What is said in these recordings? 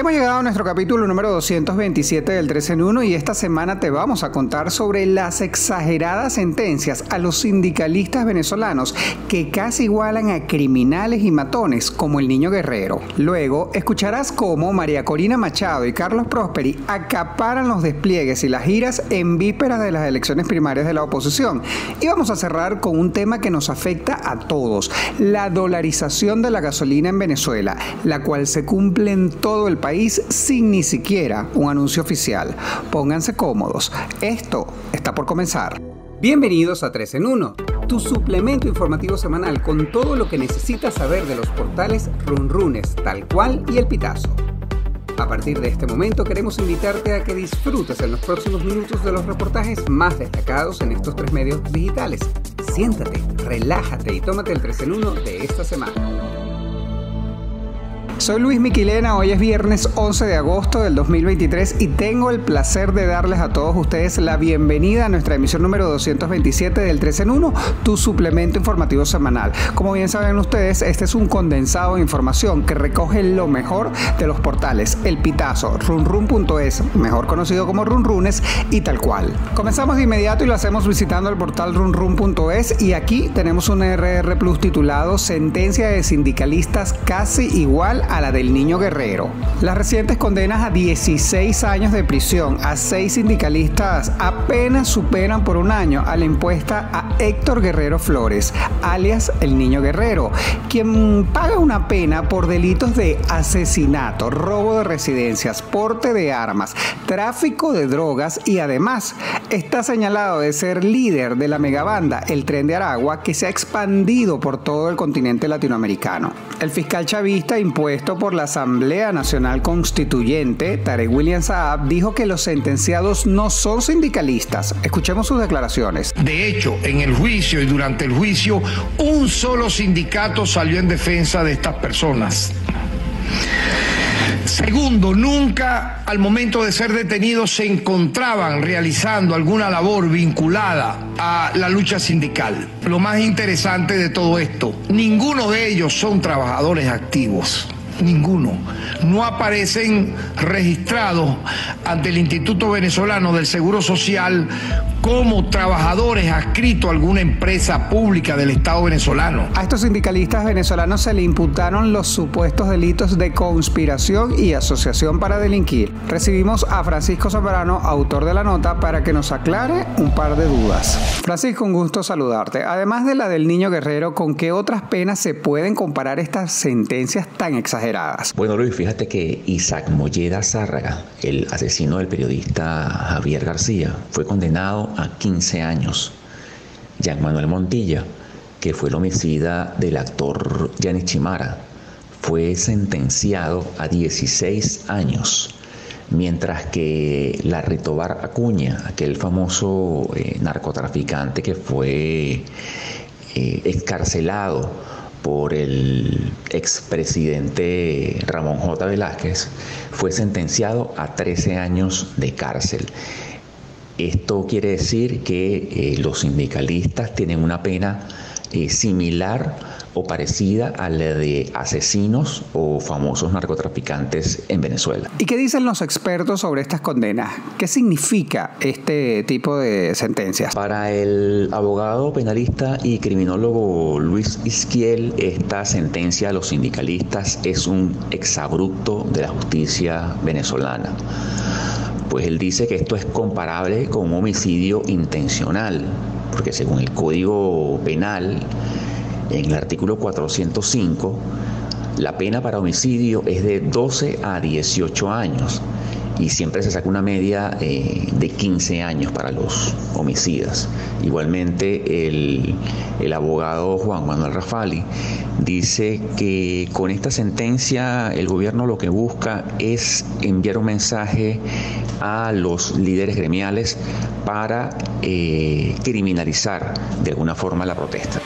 Hemos llegado a nuestro capítulo número 227 del 3 en 1 y esta semana te vamos a contar sobre las exageradas sentencias a los sindicalistas venezolanos que casi igualan a criminales y matones como el Niño Guerrero. Luego escucharás cómo María Corina Machado y Carlos Prosperi acaparan los despliegues y las giras en vísperas de las elecciones primarias de la oposición. Y vamos a cerrar con un tema que nos afecta a todos, la dolarización de la gasolina en Venezuela, la cual se cumple en todo el país sin ni siquiera un anuncio oficial. Pónganse cómodos, esto está por comenzar. Bienvenidos a 3 en 1, tu suplemento informativo semanal con todo lo que necesitas saber de los portales Runrunes, Tal Cual y El Pitazo. A partir de este momento queremos invitarte a que disfrutes en los próximos minutos de los reportajes más destacados en estos tres medios digitales. Siéntate, relájate y tómate el 3 en 1 de esta semana. Soy Luis Miquilena, hoy es viernes 11 de agosto del 2023 y tengo el placer de darles a todos ustedes la bienvenida a nuestra emisión número 227 del 3 en 1, tu suplemento informativo semanal. Como bien saben ustedes, este es un condensado de información que recoge lo mejor de los portales El Pitazo, runrun.es, mejor conocido como Runrunes, y Tal Cual. Comenzamos de inmediato y lo hacemos visitando el portal runrun.es y aquí tenemos un RR Plus titulado Sentencia de sindicalistas casi igual a la del Niño Guerrero. Las recientes condenas a 16 años de prisión a 6 sindicalistas apenas superan por un año a la impuesta a Héctor Guerrero Flores, alias el Niño Guerrero, quien paga una pena por delitos de asesinato, robo de residencias, porte de armas, tráfico de drogas y además está señalado de ser líder de la megabanda El Tren de Aragua, que se ha expandido por todo el continente latinoamericano. El fiscal chavista impuesto por la Asamblea Nacional Constituyente, Tarek William Saab, dijo que los sentenciados no son sindicalistas. Escuchemos sus declaraciones. De hecho, en el juicio y durante el juicio, un solo sindicato salió en defensa de estas personas. Segundo, nunca al momento de ser detenidos se encontraban realizando alguna labor vinculada a la lucha sindical. Lo más interesante de todo esto, ninguno de ellos son trabajadores activos. Ninguno. No aparecen registrados ante el Instituto Venezolano del Seguro Social como trabajadores adscritos a alguna empresa pública del Estado venezolano. A estos sindicalistas venezolanos se le imputaron los supuestos delitos de conspiración y asociación para delinquir. Recibimos a Francisco Zambrano, autor de la nota, para que nos aclare un par de dudas. Francisco, un gusto saludarte. Además de la del Niño Guerrero, ¿con qué otras penas se pueden comparar estas sentencias tan exageradas? Bueno, Luis, fíjate que Isaac Molleda Zárraga, el asesino del periodista Javier García, fue condenado a 15 años. Jean Manuel Montilla, que fue el homicida del actor Yanis Chimara, fue sentenciado a 16 años. Mientras que Larry Tobar Acuña, aquel famoso narcotraficante que fue excarcelado por el expresidente Ramón J. Velázquez, fue sentenciado a 13 años de cárcel. Esto quiere decir que los sindicalistas tienen una pena similar o parecida a la de asesinos o famosos narcotraficantes en Venezuela. ¿Y qué dicen los expertos sobre estas condenas? ¿Qué significa este tipo de sentencias? Para el abogado penalista y criminólogo Luis Izquiel, esta sentencia a los sindicalistas es un exabrupto de la justicia venezolana. Pues él dice que esto es comparable con un homicidio intencional, porque según el Código Penal, en el artículo 405, la pena para homicidio es de 12 a 18 años y siempre se saca una media de 15 años para los homicidas. Igualmente, el abogado Juan Manuel Rafali dice que con esta sentencia el gobierno lo que busca es enviar un mensaje a los líderes gremiales para criminalizar de alguna forma la protesta.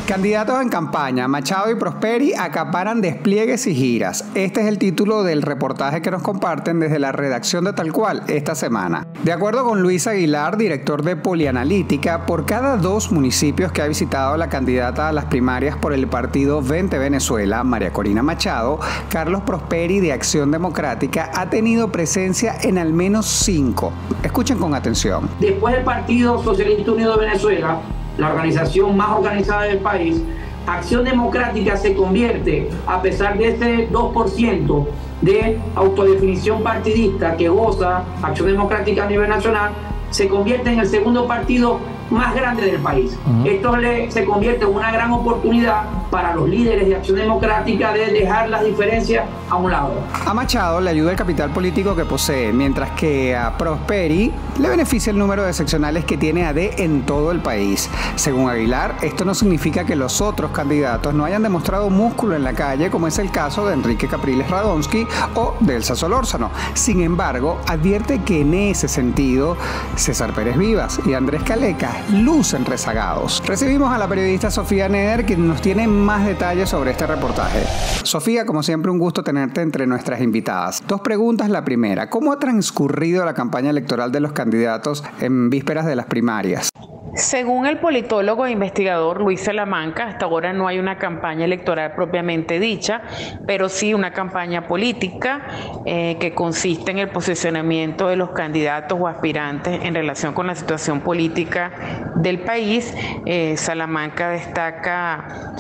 Candidatos en campaña, Machado y Prosperi acaparan despliegues y giras. Este es el título del reportaje que nos comparten desde la redacción de Tal Cual esta semana. De acuerdo con Luis Aguilar, director de Polianalítica, por cada 2 municipios que ha visitado la candidata a las primarias por el partido Vente Venezuela, María Corina Machado, Carlos Prosperi de Acción Democrática ha tenido presencia en al menos 5. Escuchen con atención. Después del Partido Socialista Unido de Venezuela, la organización más organizada del país, Acción Democrática se convierte, a pesar de ese 2% de autodefinición partidista que goza Acción Democrática a nivel nacional, se convierte en el segundo partido más grande del país. Esto se convierte en una gran oportunidad para los líderes de Acción Democrática de dejar las diferencias a un lado. A Machado le ayuda el capital político que posee, mientras que a Prosperi le beneficia el número de seccionales que tiene AD en todo el país. Según Aguilar, esto no significa que los otros candidatos no hayan demostrado músculo en la calle, como es el caso de Enrique Capriles Radonsky o de Elsa Solórzano. Sin embargo, advierte que en ese sentido, César Pérez Vivas y Andrés Caleca lucen rezagados. Recibimos a la periodista Sofía Neder, quien nos tiene más detalles sobre este reportaje. Sofía, como siempre, un gusto tenerte entre nuestras invitadas. 2 preguntas. La primera, ¿cómo ha transcurrido la campaña electoral de los candidatos en vísperas de las primarias? Según el politólogo e investigador Luis Salamanca, hasta ahora no hay una campaña electoral propiamente dicha, pero sí una campaña política que consiste en el posicionamiento de los candidatos o aspirantes en relación con la situación política del país. Salamanca destaca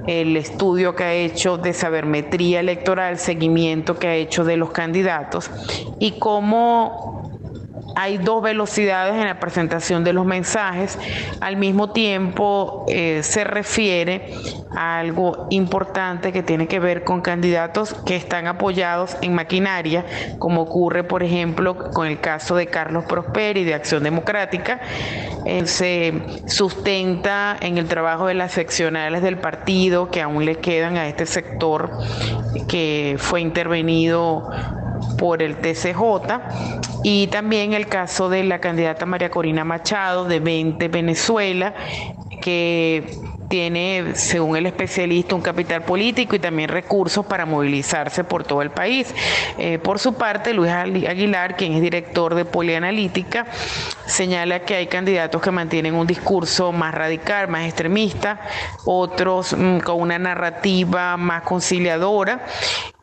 el estudio que ha hecho de sabermetría electoral, seguimiento que ha hecho de los candidatos y cómo hay 2 velocidades en la presentación de los mensajes. Al mismo tiempo se refiere a algo importante que tiene que ver con candidatos que están apoyados en maquinaria, como ocurre por ejemplo con el caso de Carlos Prosperi de Acción Democrática. Se sustenta en el trabajo de las seccionales del partido que aún le quedan a este sector que fue intervenido por el TCJ, y también el caso de la candidata María Corina Machado de Vente Venezuela, que tiene, según el especialista, un capital político y también recursos para movilizarse por todo el país. Por su parte, Luis Aguilar, quien es director de Polianalítica, señala que hay candidatos que mantienen un discurso más radical, más extremista, otros con una narrativa más conciliadora,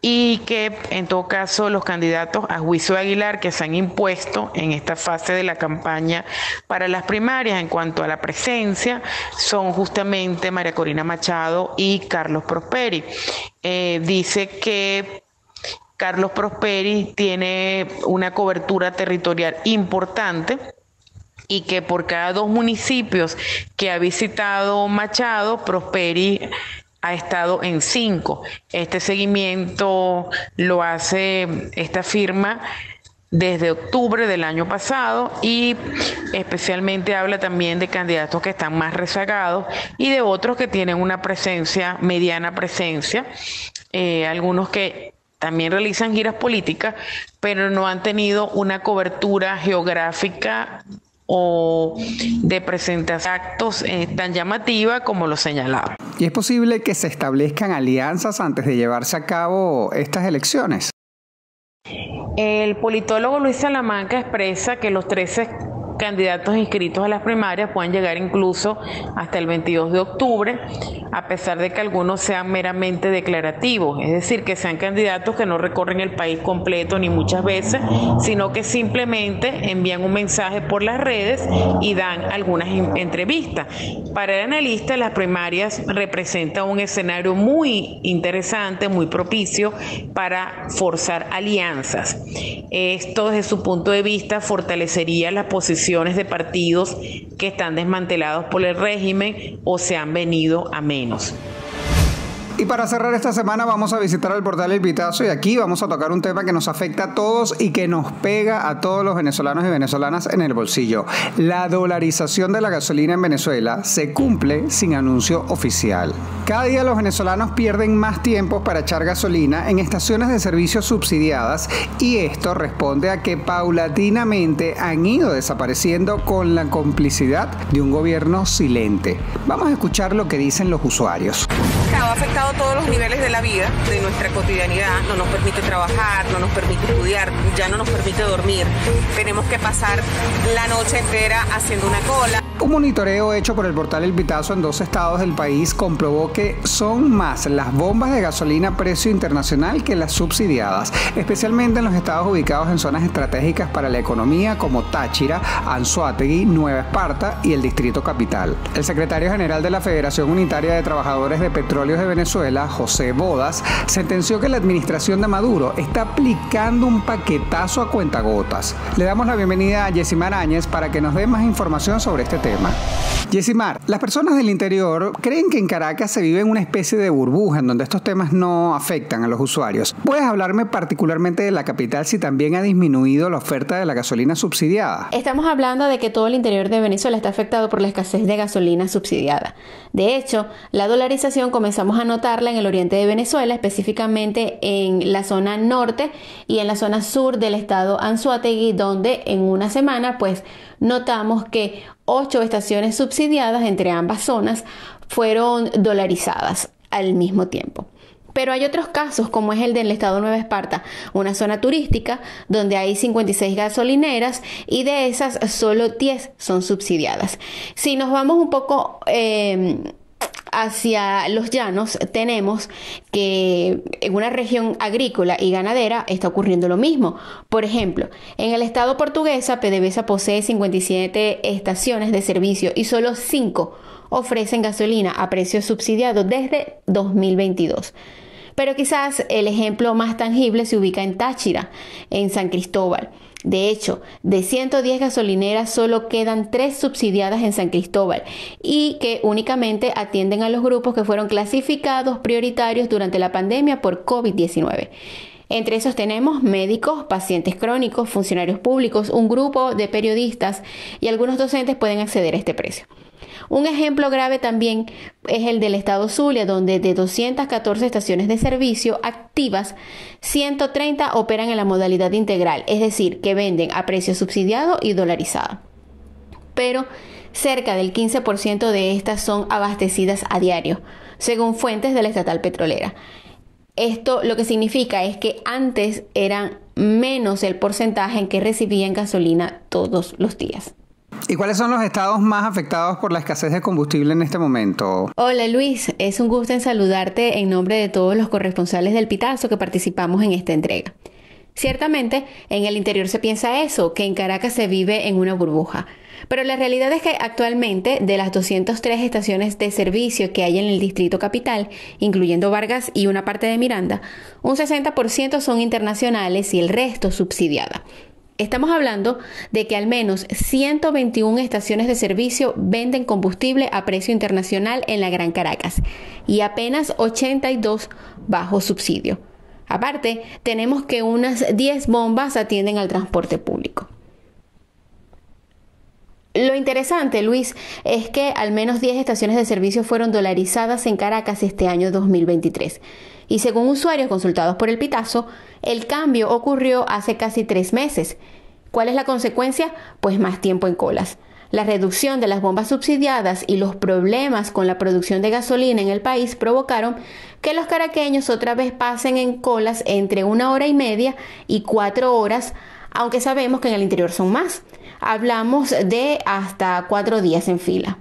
y que en todo caso los candidatos, a juicio de Aguilar, que se han impuesto en esta fase de la campaña para las primarias en cuanto a la presencia, son justamente María Corina Machado y Carlos Prosperi. Dice que Carlos Prosperi tiene una cobertura territorial importante y que por cada 2 municipios que ha visitado Machado, Prosperi ha estado en 5. Este seguimiento lo hace esta firma desde octubre del año pasado y especialmente habla también de candidatos que están más rezagados y de otros que tienen una presencia, mediana presencia, algunos que también realizan giras políticas, pero no han tenido una cobertura geográfica o de presentación de actos tan llamativa como lo señalaba. ¿Y es posible que se establezcan alianzas antes de llevarse a cabo estas elecciones? El politólogo Luis Salamanca expresa que los 13 candidatos inscritos a las primarias pueden llegar incluso hasta el 22 de octubre, a pesar de que algunos sean meramente declarativos, es decir, que sean candidatos que no recorren el país completo ni muchas veces, sino que simplemente envían un mensaje por las redes y dan algunas entrevistas. Para el analista, las primarias representan un escenario muy interesante, muy propicio para forzar alianzas. Esto, desde su punto de vista, fortalecería las posiciones de partidos que están desmantelados por el régimen o se han venido a menos. Y para cerrar esta semana vamos a visitar el portal El Pitazo y aquí vamos a tocar un tema que nos afecta a todos y que nos pega a todos los venezolanos y venezolanas en el bolsillo. La dolarización de la gasolina en Venezuela se cumple sin anuncio oficial. Cada día los venezolanos pierden más tiempo para echar gasolina en estaciones de servicio subsidiadas y esto responde a que paulatinamente han ido desapareciendo con la complicidad de un gobierno silente. Vamos a escuchar lo que dicen los usuarios. Ha afectado todos los niveles de la vida, de nuestra cotidianidad. No nos permite trabajar, no nos permite estudiar, ya no nos permite dormir. Tenemos que pasar la noche entera haciendo una cola. Un monitoreo hecho por el portal El Pitazo en 2 estados del país comprobó que son más las bombas de gasolina a precio internacional que las subsidiadas, especialmente en los estados ubicados en zonas estratégicas para la economía como Táchira, Anzoátegui, Nueva Esparta y el Distrito Capital. El secretario general de la Federación Unitaria de Trabajadores de Petróleos de Venezuela, José Bodas, sentenció que la administración de Maduro está aplicando un paquetazo a cuentagotas. Le damos la bienvenida a Yesimar Áñez para que nos dé más información sobre este tema. Yesimar, las personas del interior creen que en Caracas se vive en una especie de burbuja en donde estos temas no afectan a los usuarios. ¿Puedes hablarme particularmente de la capital si también ha disminuido la oferta de la gasolina subsidiada? Estamos hablando de que todo el interior de Venezuela está afectado por la escasez de gasolina subsidiada. De hecho, la dolarización comenzamos a notarla en el oriente de Venezuela, específicamente en la zona norte y en la zona sur del estado Anzoátegui, donde en una semana notamos que 8 estaciones subsidiadas entre ambas zonas fueron dolarizadas al mismo tiempo. Pero hay otros casos, como es el del estado Nueva Esparta, una zona turística donde hay 56 gasolineras y de esas solo 10 son subsidiadas. Si nos vamos un poco hacia los llanos, tenemos que en una región agrícola y ganadera está ocurriendo lo mismo. Por ejemplo, en el estado Portuguesa, PDVSA posee 57 estaciones de servicio y solo 5 ofrecen gasolina a precio subsidiado desde 2022. Pero quizás el ejemplo más tangible se ubica en Táchira, en San Cristóbal. De hecho, de 110 gasolineras solo quedan 3 subsidiadas en San Cristóbal y que únicamente atienden a los grupos que fueron clasificados prioritarios durante la pandemia por COVID-19. Entre esos tenemos médicos, pacientes crónicos, funcionarios públicos, un grupo de periodistas y algunos docentes pueden acceder a este precio. Un ejemplo grave también es el del estado Zulia, donde de 214 estaciones de servicio activas, 130 operan en la modalidad integral, es decir, que venden a precio subsidiado y dolarizado. Pero cerca del 15% de estas son abastecidas a diario, según fuentes de la estatal petrolera. Esto lo que significa es que antes eran menos el porcentaje en que recibían gasolina todos los días. ¿Y cuáles son los estados más afectados por la escasez de combustible en este momento? Hola Luis, es un gusto en saludarte en nombre de todos los corresponsales del Pitazo que participamos en esta entrega. Ciertamente, en el interior se piensa eso, que en Caracas se vive en una burbuja. Pero la realidad es que actualmente, de las 203 estaciones de servicio que hay en el Distrito Capital, incluyendo Vargas y una parte de Miranda, un 60% son internacionales y el resto subsidiada. Estamos hablando de que al menos 121 estaciones de servicio venden combustible a precio internacional en la Gran Caracas y apenas 82 bajo subsidio. Aparte, tenemos que unas 10 bombas atienden al transporte público. Lo interesante, Luis, es que al menos 10 estaciones de servicio fueron dolarizadas en Caracas este año 2023. Y según usuarios consultados por El Pitazo, el cambio ocurrió hace casi 3 meses. ¿Cuál es la consecuencia? Pues más tiempo en colas. La reducción de las bombas subsidiadas y los problemas con la producción de gasolina en el país provocaron que los caraqueños otra vez pasen en colas entre 1 hora y media y 4 horas, aunque sabemos que en el interior son más. Hablamos de hasta 4 días en fila.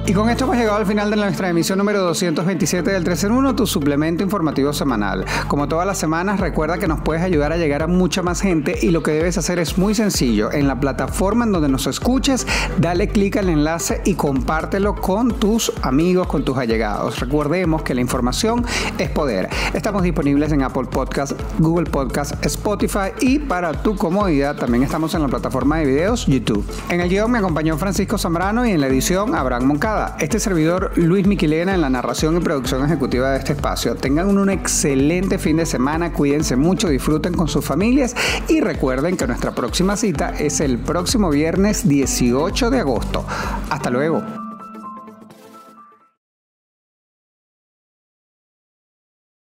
Y con esto hemos llegado al final de nuestra emisión número 227 del 3 en 1, tu suplemento informativo semanal. Como todas las semanas, recuerda que nos puedes ayudar a llegar a mucha más gente y lo que debes hacer es muy sencillo. En la plataforma en donde nos escuches, dale clic al enlace y compártelo con tus amigos, con tus allegados. Recordemos que la información es poder. Estamos disponibles en Apple Podcast, Google Podcast, Spotify y para tu comodidad también estamos en la plataforma de videos YouTube. En el guión me acompañó Francisco Zambrano y en la edición Abraham Moncada. Estrada, este servidor Luis Miquilena en la narración y producción ejecutiva de este espacio. Tengan un excelente fin de semana, cuídense mucho, disfruten con sus familias y recuerden que nuestra próxima cita es el próximo viernes 18 de agosto. Hasta luego.